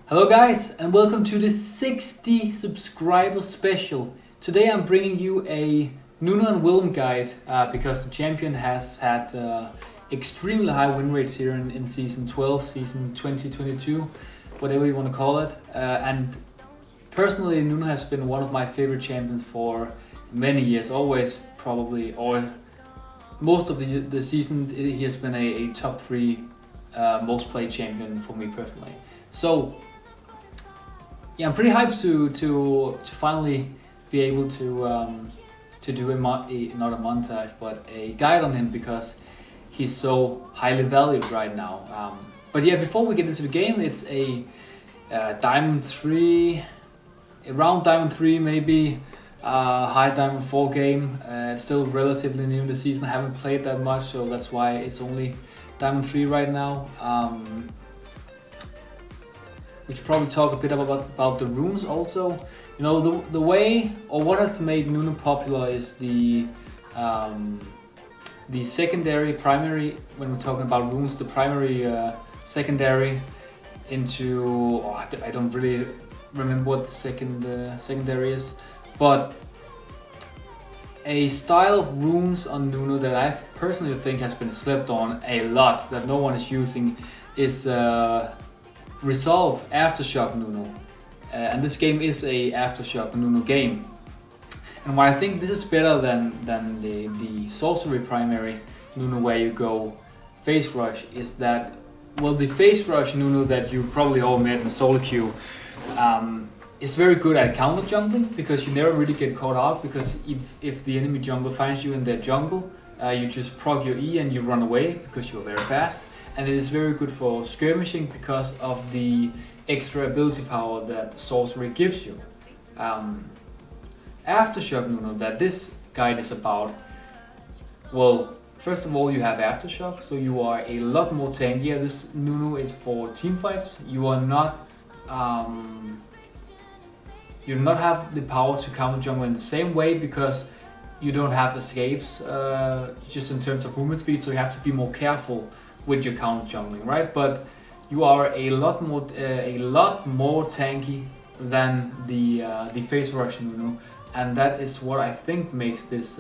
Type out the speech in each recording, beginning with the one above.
Hello guys and welcome to the 60 subscriber special. Today I'm bringing you a Nunu and Willump guide because the champion has had extremely high win rates here in season 12, season 2022, whatever you want to call it. And personally Nunu has been one of my favorite champions for many years, always probably, or most of the season he has been a top 3 most played champion for me personally. So yeah, I'm pretty hyped to finally be able to do not a montage but a guide on him because he's so highly valued right now. But yeah, before we get into the game, it's a Diamond 3, around Diamond 3 maybe, high Diamond 4 game. It's still relatively new in the season. I haven't played that much, so that's why it's only Diamond 3 right now. We should probably talk a bit about the runes also. You know, the way, or what has made Nunu popular is the secondary, primary, when we're talking about runes, the primary, secondary into, I don't really remember what the secondary is, but a style of runes on Nunu that I personally think has been slept on a lot, that no one is using, is Resolve Aftershock Nunu. And this game is a Aftershock Nunu game. And why I think this is better than the sorcery primary Nunu where you go face rush is that, well, the face rush Nunu that you probably all met in solo queue is very good at counter jungling because you never really get caught out, because if the enemy jungler finds you in their jungle, you just proc your E and you run away because you're very fast. And it is very good for skirmishing because of the extra ability power that sorcery gives you. Aftershock Nunu that this guide is about, well, first of all you have Aftershock, so you are a lot more tankier. This Nunu is for team fights. You are not you do not have the power to counter jungle in the same way because you don't have escapes just in terms of movement speed, so you have to be more careful with your counter jungling, right? But you are a lot more tanky than the face rush Nunu, and that is what I think makes this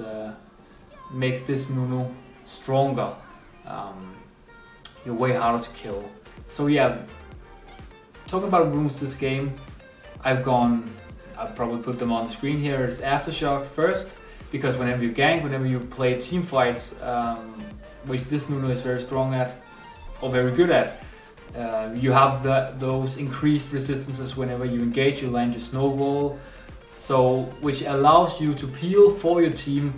Nunu stronger. You're way harder to kill. So yeah, talking about runes this game, I'll probably put them on the screen here. It's Aftershock first, because whenever you gank, whenever you play team fights, which this Nunu is very strong at, or very good at, you have those increased resistances whenever you engage, you land your snowball, so which allows you to peel for your team,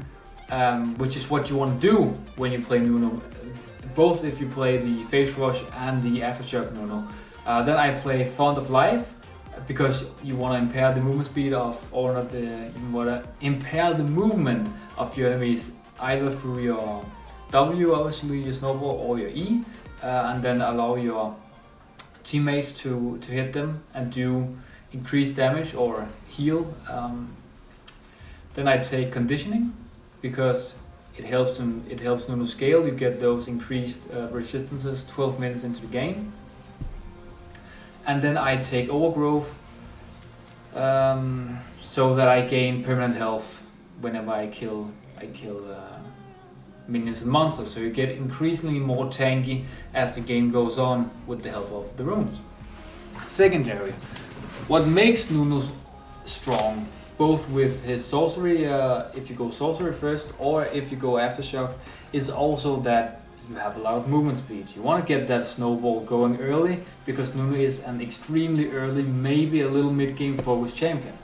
which is what you want to do when you play Nunu, both if you play the face rush and the Aftershock Nunu. Then I play Font of Life, because you want to impair the movement speed of, or not you want to impair the movement of your enemies, either through your W, obviously your snowball, or your E, and then allow your teammates to hit them and do increased damage or heal. Then I take Conditioning because it helps Nunu scale. You get those increased resistances 12 minutes into the game. And then I take Overgrowth so that I gain permanent health whenever I kill minions and monsters, so you get increasingly more tanky as the game goes on with the help of the runes. Secondary, what makes Nunu strong, both with his sorcery, if you go sorcery first or if you go Aftershock, is also that you have a lot of movement speed. You want to get that snowball going early because Nunu is an extremely early, maybe a little mid-game focused champion.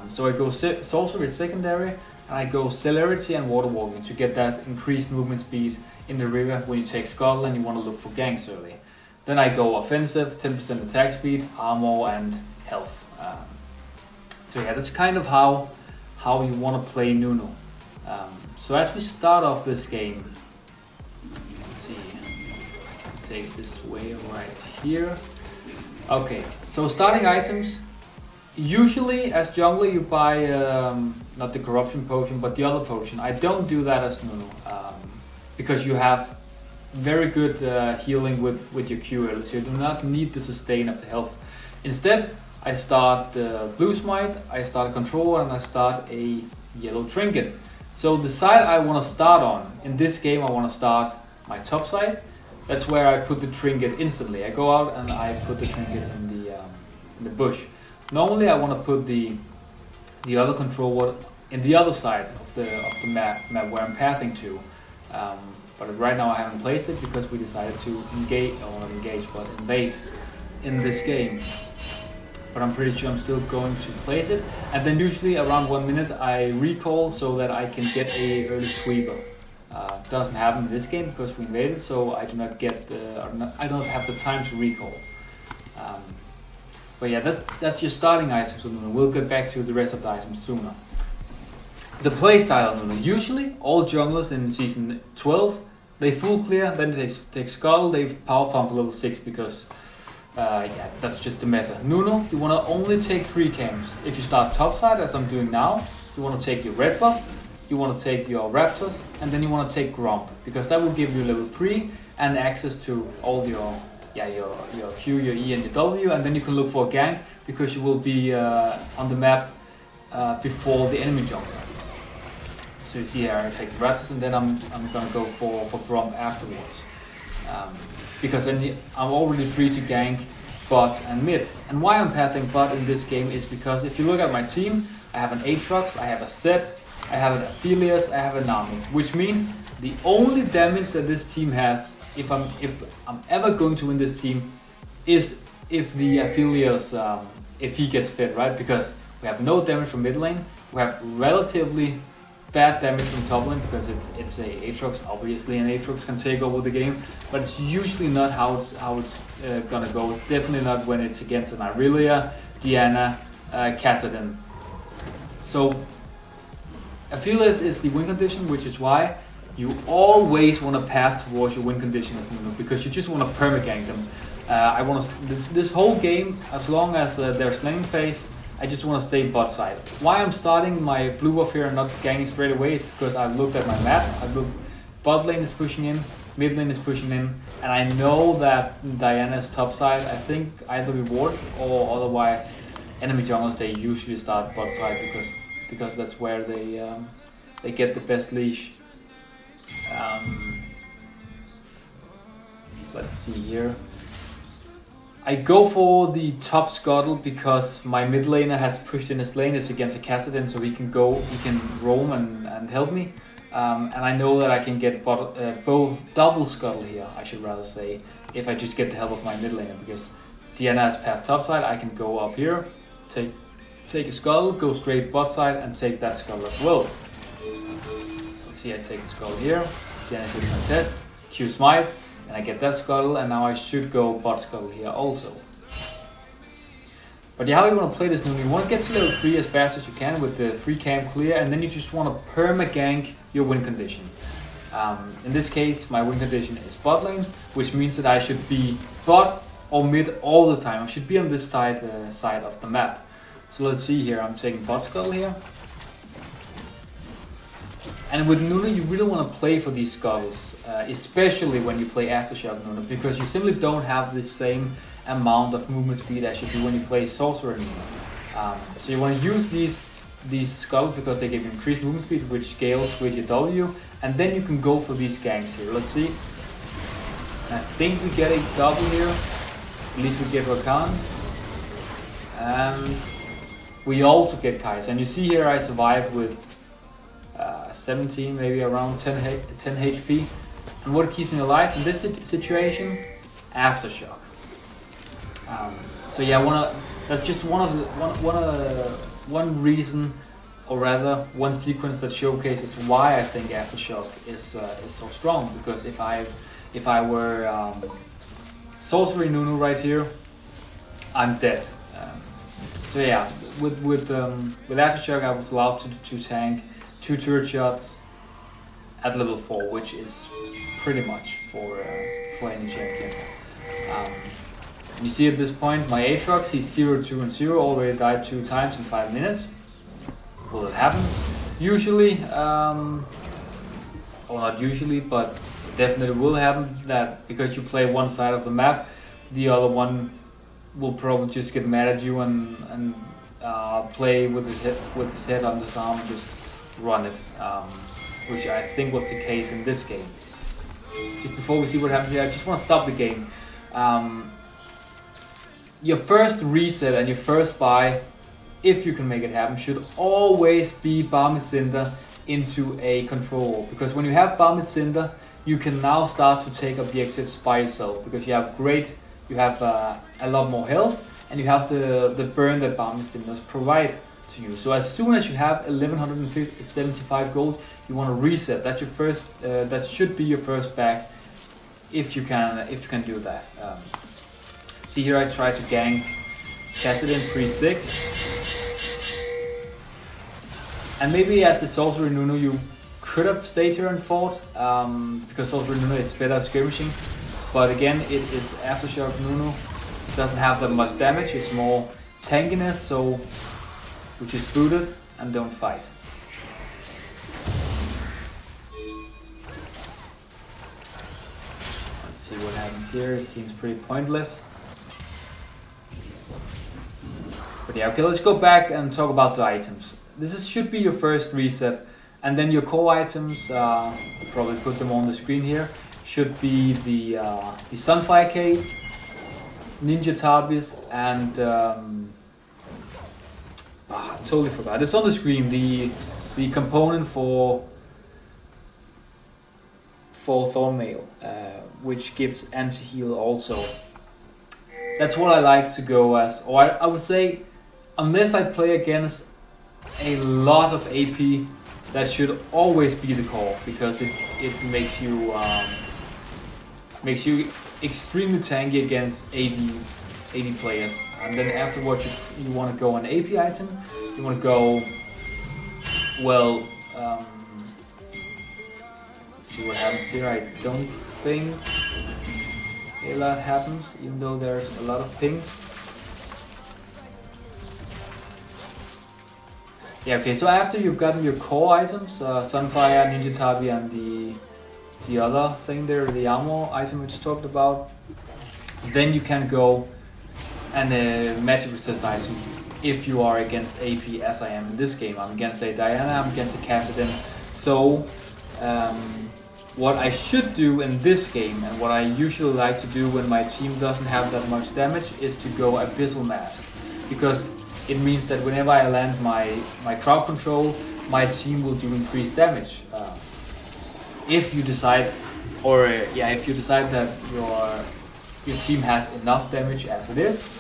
So I go sorcery secondary, and I go celerity and water walking to get that increased movement speed in the river when you take Scuttle and you want to look for ganks early. Then I go offensive, 10% attack speed, armor and health. So yeah, that's kind of how you want to play Nunu. So as we start off this game, let's see, take this way right here. Okay, so starting items. Usually as jungler you buy not the corruption potion but the other potion. I don't do that as Nunu because you have very good healing with your Q early, so you do not need the sustain of the health Instead, I start blue smite, I start a controller, and I start a yellow trinket. So the side I want to start on, in this game I want to start my top side. That's where I put the trinket instantly. I go out and I put the trinket in the bush. Normally I want to put the other controller in the other side of the map where I'm pathing to. But right now I haven't placed it because we decided to engage, or not engage, but invade in this game. But I'm pretty sure I'm still going to place it. And then usually around 1 minute I recall so that I can get a early sweeper. Doesn't happen in this game because we invaded, so I do not get I don't have the time to recall. But yeah, that's your starting items of Nunu. We'll get back to the rest of the items sooner. The playstyle of Nunu. Usually all junglers in season 12, they full clear, then they take Scuttle, they power farm for level 6 because yeah, that's just the meta. Nunu, you want to only take 3 camps. If you start topside, as I'm doing now, you want to take your red buff, you want to take your raptors, and then you want to take Gromp, because that will give you level 3 and access to all your Q, your E, and your W, and then you can look for a gank because you will be on the map before the enemy jungler. So you see here, I take the raptors, and then I'm gonna go for Gromp afterwards. Because then I'm already free to gank bot and mid. And why I'm pathing bot in this game is because if you look at my team, I have an Aatrox, I have a Zed, I have an Aphelios, I have a Nunu, which means the only damage that this team has, if I'm ever going to win this team, is if the Aphelios, if he gets fed, right? Because we have no damage from mid lane, we have relatively bad damage from top lane because it's a Aatrox. Obviously an Aatrox can take over the game, but it's usually not how it's gonna go. It's definitely not when it's against an Irelia, Diana, Kassadin. So Aphelios is the win condition, which is why you always want to path towards your win condition as Nunu, because you just want to permagank them. I want to this whole game, as long as there's laning phase, I just want to stay bot side. Why I'm starting my blue buff here and not ganking straight away is because I've looked at my map. Bot lane is pushing in, mid lane is pushing in, and I know that Diana's top side, I think either reward or otherwise enemy junglers, they usually start bot side because that's where they get the best leash. Let's see here. I go for the top Scuttle because my mid laner has pushed in his lane. It's against a Kassadin, so he can roam and help me. And I know that I can get both double Scuttle here, I should rather say, if I just get the help of my mid laner, because Diana has path top side. I can go up here, take a Scuttle, go straight bot side, and take that Scuttle as well. So see, I take the Scuttle here, Diana takes my test, Q smite, and I get that Scuttle, and now I should go bot Scuttle here also. But yeah, how you want to play this Nunu? You want to get to level 3 as fast as you can with the 3 camp clear, and then you just want to perma-gank your win condition. In this case, my win condition is bot lane, which means that I should be bot or mid all the time. I should be on this side of the map. So let's see here, I'm taking bot Scuttle here. And with Nunu, you really want to play for these Scuttles, especially when you play Aftershock Nunu, because you simply don't have the same amount of movement speed as you do when you play Sorcerer Nunu. So you want to use these Scuttles because they give you increased movement speed, which scales with your W, and then you can go for these ganks here. Let's see. I think we get a double here. At least we get Rakan. And we also get Kai'Sa. And you see here I survived with 17, maybe around 10 HP. And what keeps me alive in this situation? Aftershock. So yeah, that's just one reason, or rather one sequence that showcases why I think Aftershock is so strong. Because if I were Sorcery Nunu right here, I'm dead. So yeah, with Aftershock I was allowed to tank 2 turret shots at level 4, which is pretty much for any champion. And you see at this point my Aatrox, he's 0, 2 and 0, already died 2 times in 5 minutes. Well, it happens. Usually, or not usually, but it definitely will happen that because you play one side of the map, the other one will probably just get mad at you and play with his head on his arm and just run it, which I think was the case in this game. Just before we see what happens here, I just want to stop the game. Your first reset and your first buy, if you can make it happen, should always be Barmit Cinder into a control, because when you have Barmit Cinder, you can now start to take objectives by yourself, because you have a lot more health, and you have the burn that Barmit Cinders provide to you. So as soon as you have 1175 gold, you want to reset. That's your first. That should be your first back, if you can do that. See here, I try to gank Kassadin pre-6. And maybe as the Sorcerer Nunu, you could have stayed here and fought, because Sorcerer Nunu is better at skirmishing. But again, it is Aftershock Nunu. It doesn't have that much damage, it's more tankiness, so we just boot it and don't fight. Let's see what happens here. It seems pretty pointless. But yeah, okay, let's go back and talk about the items. Should be your first reset, and then your core items, I'll probably put them on the screen here, should be the Sunfire Cave, Ninja Tabis, and I totally forgot. It's on the screen. The component for Thornmail, which gives anti-heal also. That's what I like to go as, or I would say, unless I play against a lot of AP, that should always be the call, because it makes you extremely tanky against AD players. And then afterwards you want to go on AP item. You want to go, well, let's see what happens here. I don't think a lot happens, even though there's a lot of pings. Yeah, okay, so after you've gotten your core items, Sunfire, Ninja Tabi, and the other thing there, the armor item we just talked about, then you can go and magic resist item if you are against AP, as I am in this game. I'm against a Diana, I'm against a Kassadin. So what I should do in this game, and what I usually like to do when my team doesn't have that much damage, is to go Abyssal Mask, because it means that whenever I land my crowd control, my team will do increased damage. If you decide, if you decide that your team has enough damage as it is,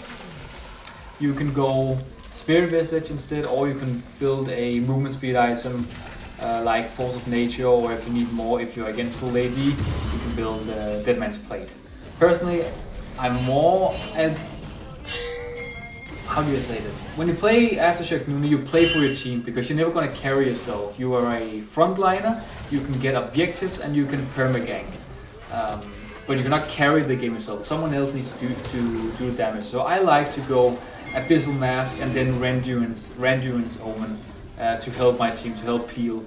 you can go Spirit Visage instead, or you can build a movement speed item like Force of Nature, or if you need more, if you're against full AD, you can build Dead Man's Plate. Personally, I'm more at, how do you say this? When you play Aftershock Nunu, you play for your team, because you're never going to carry yourself. You are a frontliner, you can get objectives, and you can permagank. But you cannot carry the game yourself. Someone else needs to do the damage. So I like to go Abyssal Mask and then Randuin's Omen to help my team, to help peel.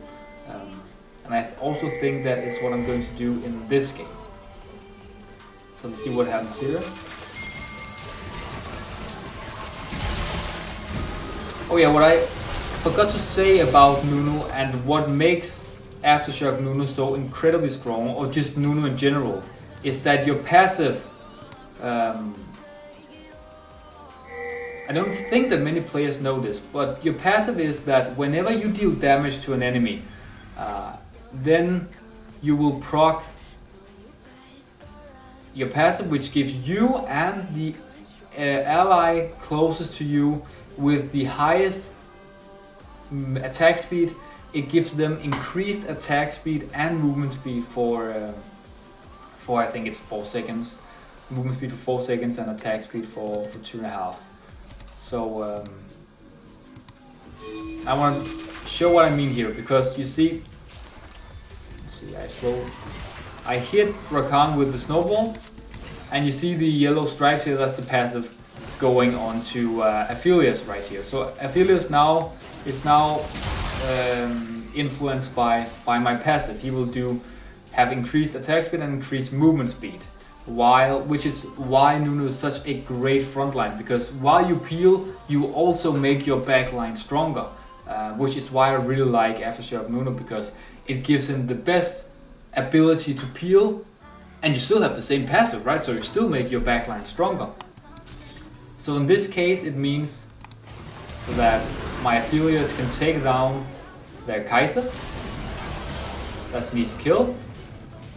And I also think that is what I'm going to do in this game. So let's see what happens here. Oh yeah, what I forgot to say about Nunu and what makes Aftershock Nunu so incredibly strong, or just Nunu in general, is that your passive, I don't think that many players know this, but your passive is that whenever you deal damage to an enemy, then you will proc your passive, which gives you and the ally closest to you with the highest attack speed. It gives them increased attack speed and movement speed for I think it's 4 seconds. Movement speed for 4 seconds and attack speed for 2.5. So I want to show what I mean here, because you see, I hit Rakan with the snowball, and you see the yellow stripes here. That's the passive going on to Aphelios right here. So Aphelios is now influenced by my passive. He will have increased attack speed and increased movement speed. which is why Nunu is such a great frontline, because while you peel, you also make your backline stronger, which is why I really like Aftershock Nunu, because it gives him the best ability to peel, and you still have the same passive, right? So you still make your backline stronger. So in this case, it means that my affiliates can take down their Kaiser. That's an easy kill.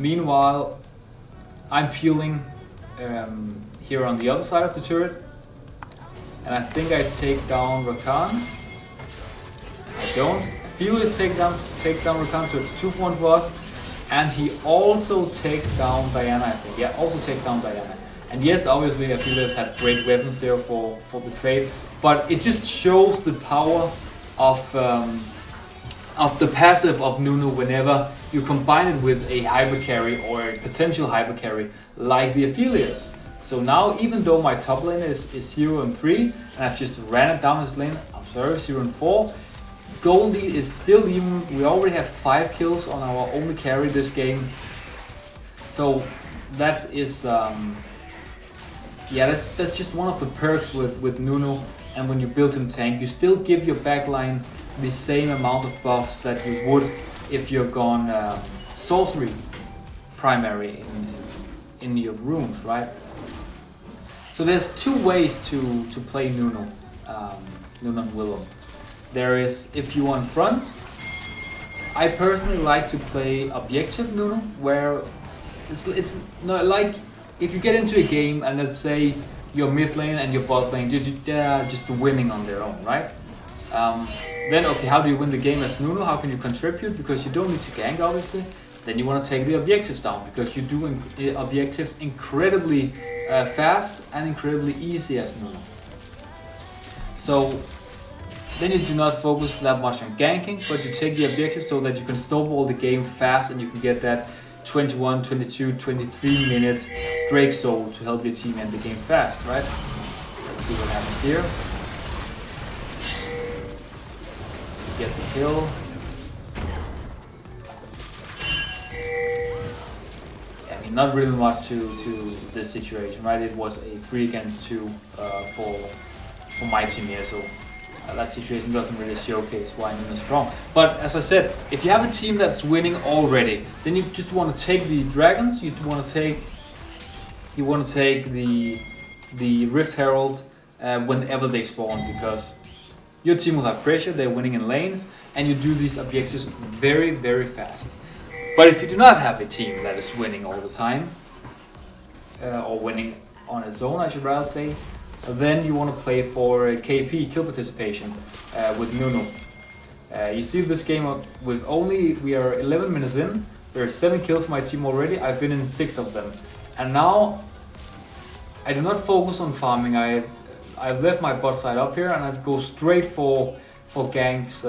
Meanwhile, I'm peeling here on the other side of the turret, and I think I take down Rakan. I don't. Affiliates takes down Rakan, so it's 2 for 1 for us. And he also takes down Diana, I think. Yeah, also takes down Diana. And yes, obviously Affiliates had great weapons there for the trade, but it just shows the power of the passive of Nunu whenever you combine it with a hyper carry or a potential hyper carry like the Affiliates. So now, even though my top lane is 0 and 3, and I've just ran it down his lane, I'm sorry, 0 and 4, goal lead is still even. We already have 5 kills on our only carry this game. So that is, yeah, that's just one of the perks with Nunu. And when you build him tank, you still give your backline the same amount of buffs that you would if you're gone sorcery primary in your runes, right? So there's 2 ways to play Nunu, Nunu and Willump. There is, if you want front, I personally like to play objective Nunu, where it's not like if you get into a game and let's say your mid lane and your bot lane they're just winning on their own, right? Then okay, how do you win the game as Nunu? How can you contribute? Because you don't need to gank, obviously. Then you want to take the objectives down, because you do objectives incredibly fast and incredibly easy as Nunu. So then you do not focus that much on ganking, but you take the objectives so that you can snowball the game fast and you can get that 21, 22, 23 minutes Drake Soul to help your team end the game fast, right? Let's see what happens here. Get the kill. I mean, not really much to this situation, right? It was a 3 against 2 for my team here, so that situation doesn't really showcase why I'm really strong. But as I said, if you have a team that's winning already, then you just want to take the dragons. You want to take the Rift Herald whenever they spawn, because your team will have pressure. They're winning in lanes, and you do these objectives very, very fast. But if you do not have a team that is winning all the time, or winning on its own, I should rather say, then you want to play for KP, kill participation, with Nunu. You see this game with we are 11 minutes in, there are 7 kills for my team already, I've been in 6 of them. And now, I do not focus on farming, I've left my bot side up here and I go straight for ganks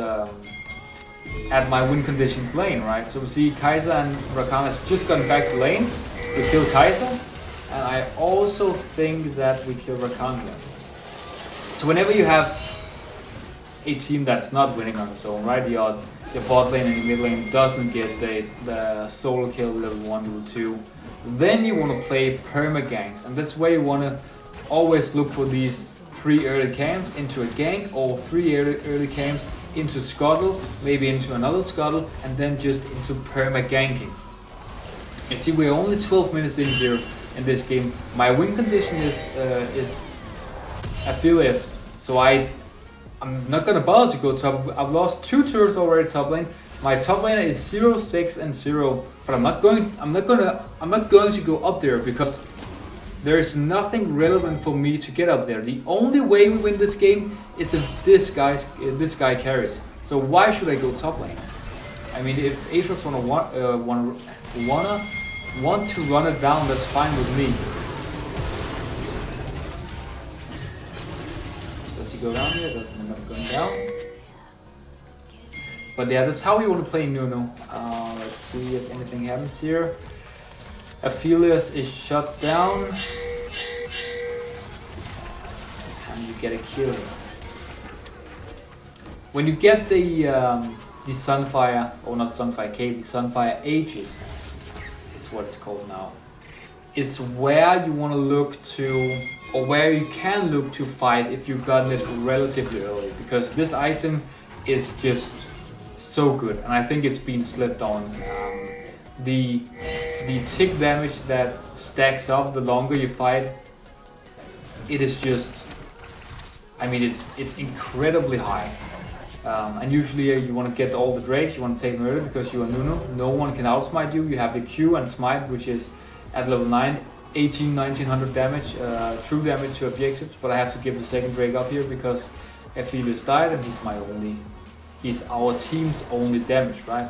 at my win conditions lane, right? So we see Kaiser and Rakan has just gotten back to lane, we kill Kaiser. And I also think that we kill Rakan here. So whenever you have a team that's not winning on its own, right? Your bot lane and your mid lane doesn't get the solo kill level 1, level 2, then you want to play perma ganks, and that's where you want to always look for these 3 early camps into a gank, or 3 early camps into scuttle, maybe into another scuttle, and then just into perma ganking. You see, we're only 12 minutes in here. In this game, my win condition is affiliates, so I'm not gonna bother to go top. I've lost 2 turrets already top lane. My top lane is 0, 6, and 0, but I'm not going to go up there because there is nothing relevant for me to get up there. The only way we win this game is if this guy carries. So why should I go top lane? I mean, if Aatrox want to run it down, that's fine with me. Does he go down here? Doesn't end up going down. But yeah, that's how we want to play Nunu. Let's see if anything happens here. Aphelios is shut down. And you get a kill. When you get the Sunfire, or not Sunfire K, the Sunfire Aegis, is what it's called now. is where you want to look to, or where you can look to fight if you've gotten it relatively early, because this item is just so good, and I think it's been slept on. The tick damage that stacks up the longer you fight, it is just, I mean, it's incredibly high. And usually you want to get all the drakes, you want to take them early because you are Nunu. No one can outsmite you. You have the Q and smite, which is at level 9, 1900 damage, true damage to objectives. But I have to give the second drake up here because Aphelios died and he's our team's only damage, right?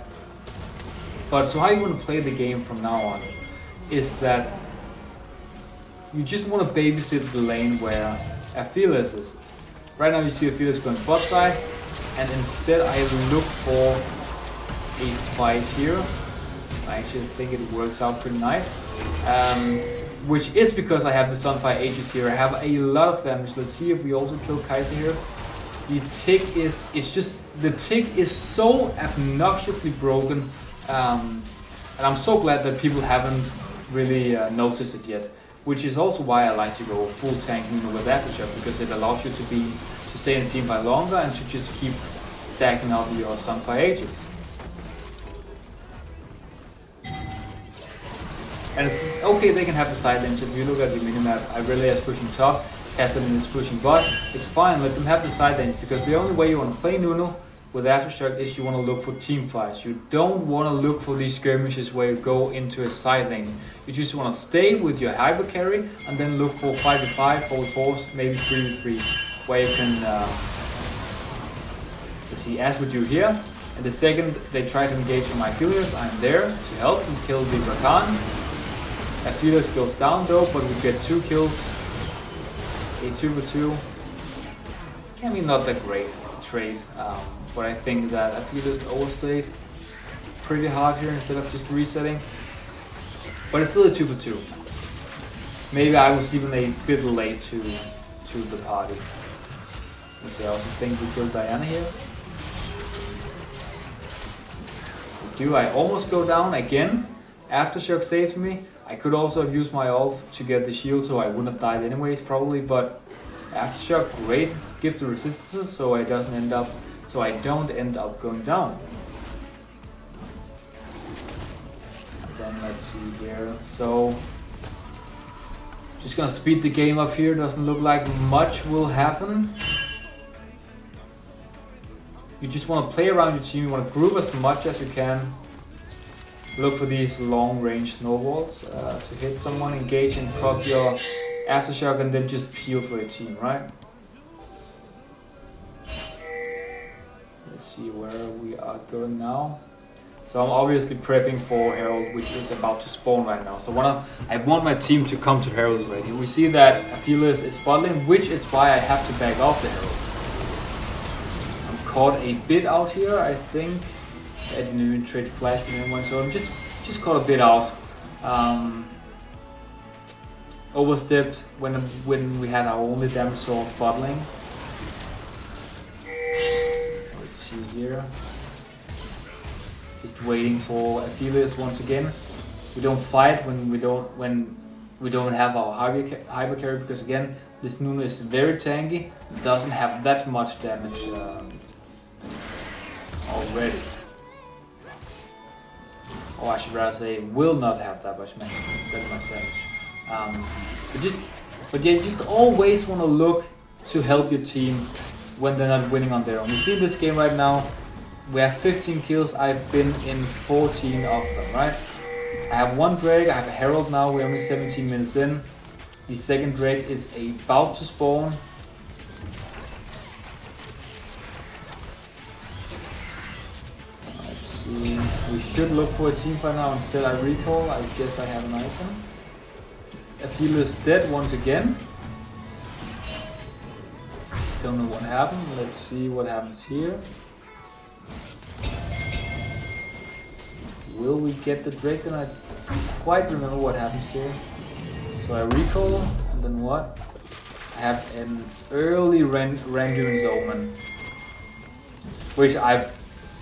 But so how you want to play the game from now on is that you just want to babysit the lane where Aphelios is. Right now you see Aphelios going bot side, and instead I look for a fight here. I actually think it works out pretty nice. Which is because I have the Sunfire Aegis here. I have a lot of damage. Let's see if we also kill Kaiser here. The tick is, the tick is so obnoxiously broken. And I'm so glad that people haven't really noticed it yet. Which is also why I like to go full tank Nunu with Aftershock, because it allows you to stay in the team by longer and to just keep stacking up your Sunfire Aegis. And it's okay, they can have the side lanes. If you look at the minimap, Irelia is pushing top, Kassadin is pushing bot. It's fine, let them have the side lanes, because the only way you want to play Nunu with Aftershock is you want to look for team fights. You don't want to look for these skirmishes where you go into a side lane. You just want to stay with your hyper carry and then look for 5v5, 4v4s, maybe 3v3s, where you can, let's see, as we do here. And the second they try to engage on my Aphelios, I'm there to help them kill the Rakan. Aphelios goes down though, but we get 2 kills. A 2v2. I mean, not that great trade. But I think that Aphelios overstayed pretty hard here instead of just resetting. But it's still a 2v2. Maybe I was even a bit late to the party. So I also think we killed Diana here. We do. I almost go down again. Aftershock saves me. I could also have used my ult to get the shield, so I wouldn't have died anyways probably. But Aftershock, great, gives the resistances, so I don't end up going down. And then let's see here. So just gonna speed the game up here. Doesn't look like much will happen. You just want to play around your team. You want to group as much as you can. Look for these long range snowballs to hit someone, engage and proc your Aftershock, and then just peel for your team, right? Let's see where we are going now. So I'm obviously prepping for Herald, which is about to spawn right now. So I want my team to come to Herald already. We see that Aphelios is bot lane, which is why I have to back off the Herald. I'm caught a bit out here, I think. I didn't even trade flash with anyone, so I'm just caught a bit out. Overstepped when we had our only damage source bot lane. Let's see here. Just waiting for Aphelios once again. We don't fight when we don't have our hyper carry, because again this Nunu is very tanky. Doesn't have that much damage already. Or I should rather say, will not have that much damage. But you just always want to look to help your team when they're not winning on their own. You see this game right now, we have 15 kills, I've been in 14 of them, right? I have 1 Drake, I have a Herald now, we're only 17 minutes in. The second Drake is about to spawn. We should look for a team fight now. Instead I recall. I guess I have an item. Aphelios is dead once again. Don't know what happened. Let's see what happens here. Will we get the Drake? Then I don't quite remember what happens here. So I recall, and then what? I have an early Randuin's Omen, which I've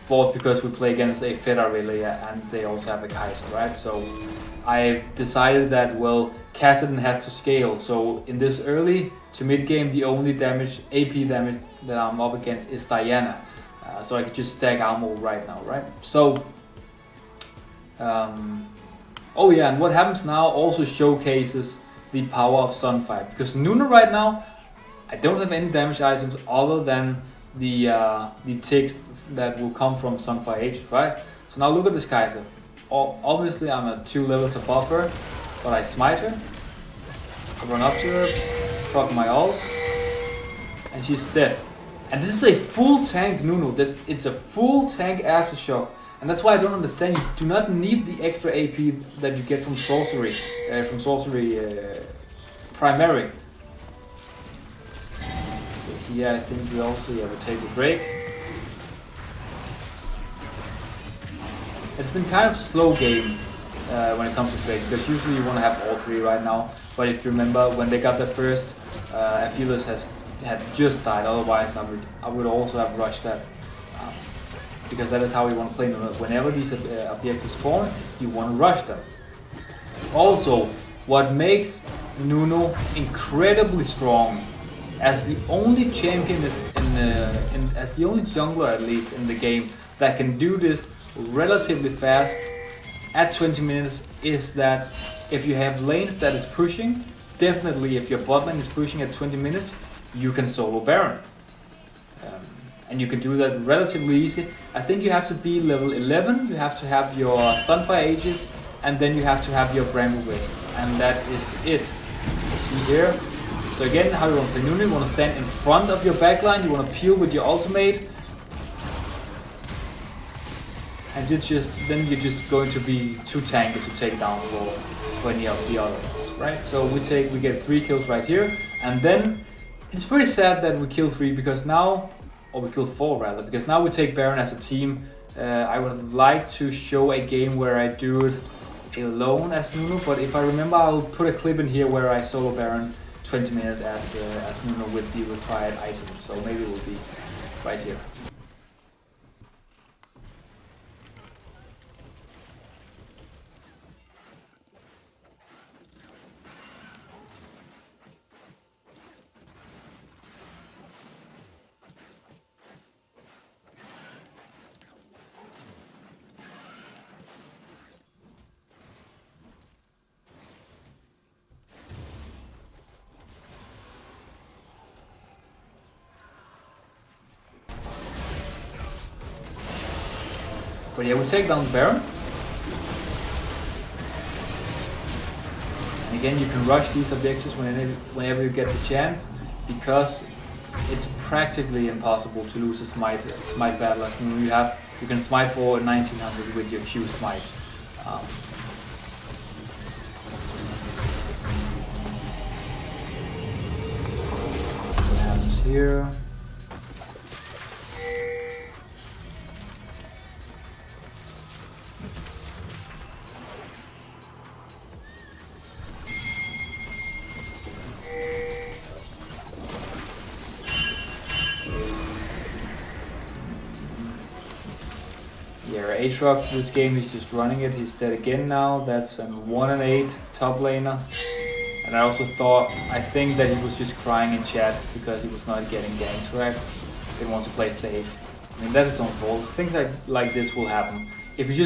bought because we play against a Fed Aurelia and they also have a Kaiser, right? So I've decided that, well, Kassadin has to scale, so in this early to mid game the only damage, AP damage that I'm up against is Diana. So I could just stack armor right now, right? So, oh yeah, and what happens now also showcases the power of Sunfire, because Nunu right now, I don't have any damage items other than the ticks that will come from Sunfire Age, right? So now look at this Kaiser. Obviously I'm at 2 levels above her, but I smite her, I run up to her, proc my ult, and she's dead. And this is a full tank Nunu. It's a full tank aftershock, and that's why I don't understand. You do not need the extra AP that you get from sorcery, primary. So yeah, I think we also will take a break. It's been kind of slow game when it comes to play, because usually you want to have all 3 right now. But if you remember when they got the first, Aphelios had just died. Otherwise, I would also have rushed that, because that is how you want to play Nunu. Whenever these objectives spawn, you want to rush them. Also, what makes Nunu incredibly strong, as the only champion as the only jungler at least in the game that can do this relatively fast at 20 minutes, is that if you have lanes that is pushing, definitely if your bot lane is pushing at 20 minutes, you can solo Baron. And you can do that relatively easy. I think you have to be level 11, you have to have your Sunfire Aegis, and then you have to have your Bramble Wrist. And that is it. See here. So again, how you want to play Nunu, you want to stand in front of your backline, you want to peel with your ultimate, and then you're just going to be too tanky to take down for any of the others, right? So we get 3 kills right here, and then it's pretty sad that we kill 3, because now, or we kill 4 rather, because now we take Baron as a team. I would like to show a game where I do it alone as Nunu, but if I remember, I'll put a clip in here where I solo Baron 20 minutes as Nunu with the required items, so maybe it will be right here. But yeah, we take down the Baron. And again, you can rush these objectives whenever you get the chance, because it's practically impossible to lose a smite battle as Nunu. You can smite for 1900 with your Q smite. What happens here? Yeah, Aatrox this game, he's just running it. He's dead again now. That's a 1-8 top laner. And I think that he was just crying in chat because he was not getting ganks, right? He wants to play safe. I mean, that's his own fault. Things like this will happen. If you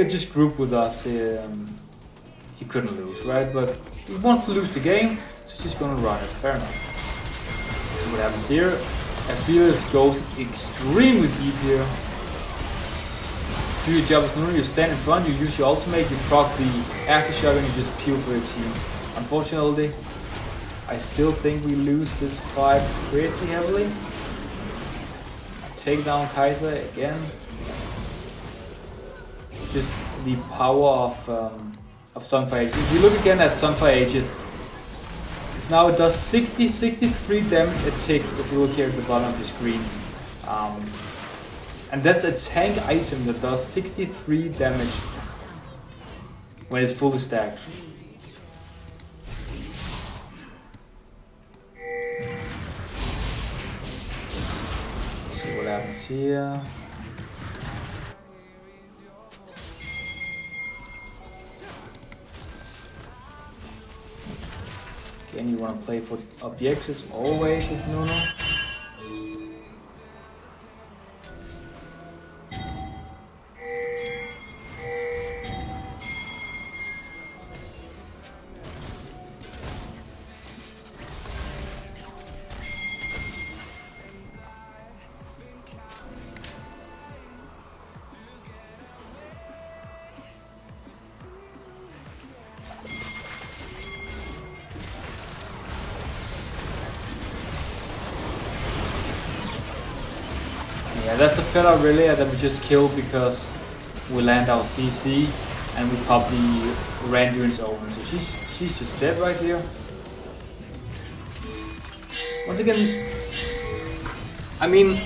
had just grouped with us, he couldn't lose, right? But he wants to lose the game, so he's just gonna run it. Fair enough. See what happens here. Aphelios goes extremely deep here. Do your job as Nunu, you stand in front, you use your ultimate, you proc the aftershock, and you just peel for your team. Unfortunately, I still think we lose this fight pretty heavily. Take down Kaiser again. Just the power of Sunfire Aegis. If you look again at Sunfire Aegis, it does 63 damage a tick if you look here at the bottom of the screen. And that's a tank item that does 63 damage when it's fully stacked. See what happens here. Again, you want to play for objectives always as Nunu. Yeah, that's a fella really that we just killed because we land our CC and we pop the Randurance open. So she's just dead right here. Once again, I mean,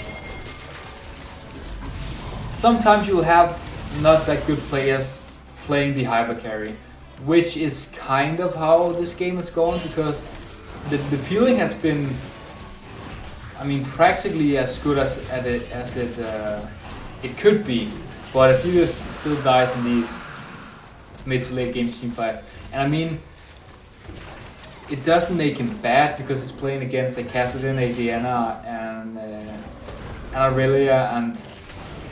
sometimes you'll have not that good players playing the hyper carry, which is kind of how this game is going, because the peeling has been, I mean, practically as good as it could be, but Aphelios still dies in these mid to late game team fights. And I mean, it doesn't make him bad because he's playing against a Kassadin, a Diana, and Aurelia and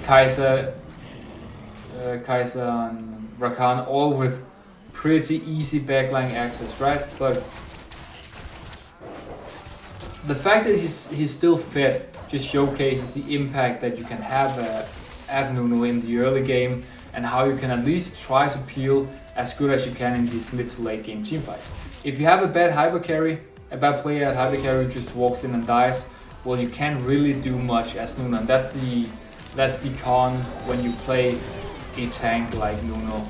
Kaiser and Rakan, all with pretty easy backline access, right? But the fact that he's still fit just showcases the impact that you can have at Nunu in the early game, and how you can at least try to peel as good as you can in these mid to late game team fights. If you have a bad hyper carry, a bad player at hyper carry who just walks in and dies, well, you can't really do much as Nunu, and that's the con when you play a tank like Nunu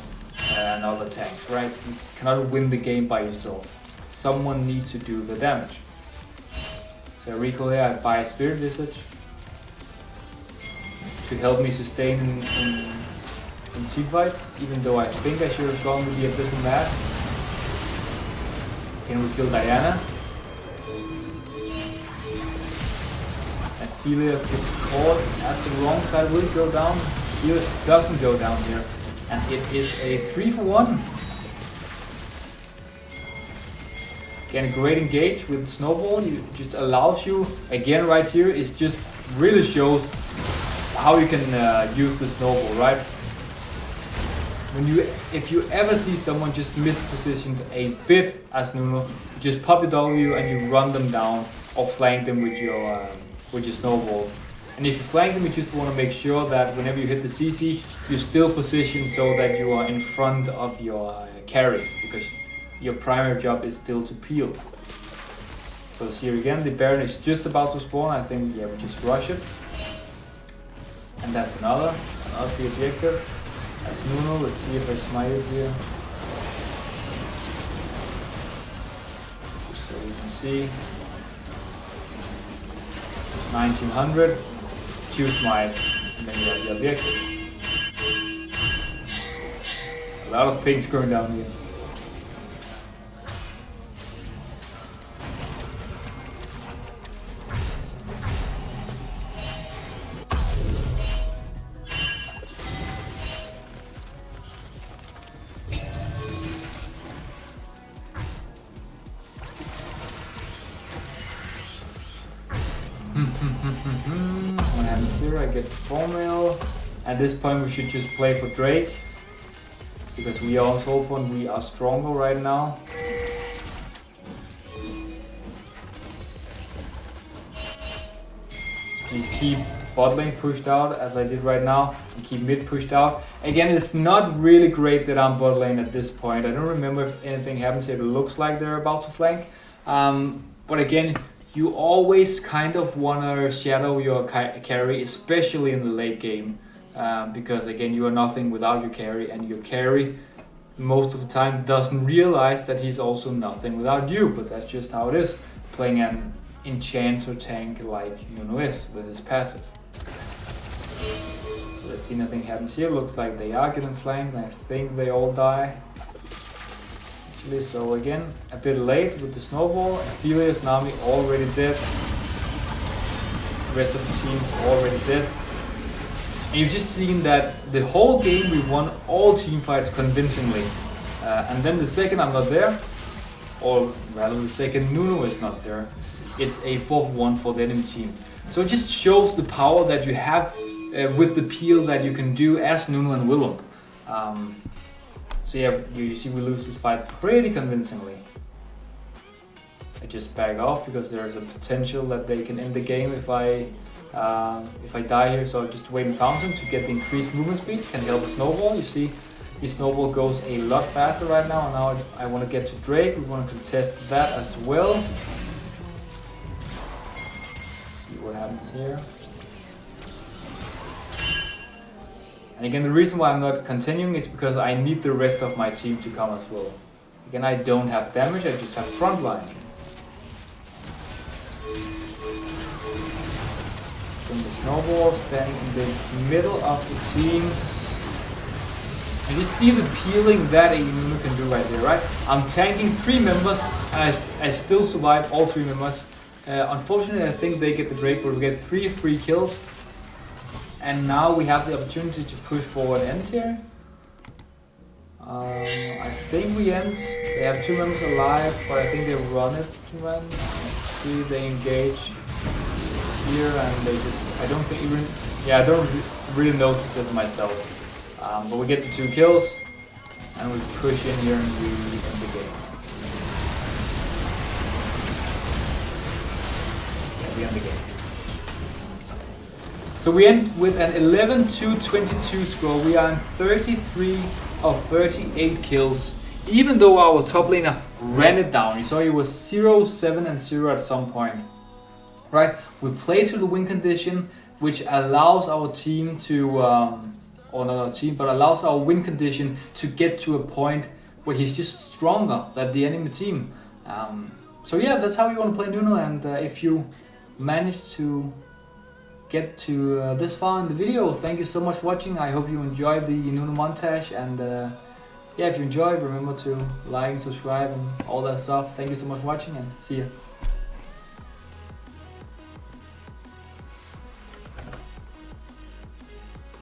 and other tanks, right? You cannot win the game by yourself. Someone needs to do the damage. So I recall here, I buy a Spirit Visage to help me sustain in team fights, even though I think I should have gone with the Abyssal Mask. Can we kill Diana? Aphelios gets caught at the wrong side. Will it go down? Aphelios doesn't go down here, and it is a 3-for-1. Again, a great engage with Snowball. It just allows you, again right here, it just really shows how you can use the Snowball, right? If you ever see someone just mispositioned a bit as Nunu, you just pop your W and you run them down or flank them with your Snowball. And if you flank them, you just want to make sure that whenever you hit the CC, you're still positioned so that you are in front of your carry, because your primary job is still to peel. So here again, the Baron is just about to spawn. I think, yeah, we just rush it. And that's another free objective. That's Nunu. Let's see if I smite it here. So you can see 1900, Q smite, and then you have the objective. A lot of things going down here. What happens here? I get 4 mil. At this point we should just play for Drake, because we are on Soul and we are stronger right now. Just keep bot lane pushed out as I did right now, and keep mid pushed out. Again, it's not really great that I'm bot lane at this point. I don't remember if anything happens. It looks like they're about to flank. But again, you always kind of want to shadow your carry, especially in the late game. Because again, you are nothing without your carry, and your carry most of the time doesn't realize that he's also nothing without you. But that's just how it is, playing an enchanter tank like Nunu is with his passive. So let's see, nothing happens here. Looks like they are getting flanked, and I think they all die. Actually, so again, a bit late with the Snowball. Aphelios, Nami already dead. The rest of the team already dead. And you've just seen that the whole game we won all team fights convincingly. And then the second I'm not there, or rather the second Nunu is not there, it's a 4-1 for the enemy team. So it just shows the power that you have with the peel that you can do as Nunu and Willump. So yeah, you see we lose this fight pretty convincingly. I just back off because there's a potential that they can end the game if I die here. So just wait in fountain to get the increased movement speed, can help the snowball. You see the snowball goes a lot faster right now, and now I want to get to Drake. We want to contest that as well. See what happens here. And again, the reason why I'm not continuing is because I need the rest of my team to come as well. Again, I don't have damage, I just have frontline. Bring the snowball, standing in the middle of the team. And you see the peeling that a Nunu can do right there, right? I'm tanking 3 members and I still survive all 3 members. Unfortunately, I think they get the break, but we get 3 free kills. And now we have the opportunity to push forward end here. I think we end. They have 2 members alive, but I think they run it to run. See, they engage here and they just, I don't think even, yeah, I don't really notice it myself. But we get the 2 kills and we push in here and we end the game. Yeah, we end the game. So we end with an 11-22 score. We are in 33 of 38 kills. Even though our top laner ran it down. You saw he was 0, 7 and 0 at some point. Right? We play through the win condition, which allows our team to, or not our team, but allows our win condition to get to a point where he's just stronger than the enemy team. So yeah, that's how you want to play Nunu. And if you manage to get to this far in the video, thank you so much for watching. I hope you enjoyed the Nunu montage, and yeah, if you enjoyed, remember to like and subscribe and all that stuff. Thank you so much for watching, and see ya.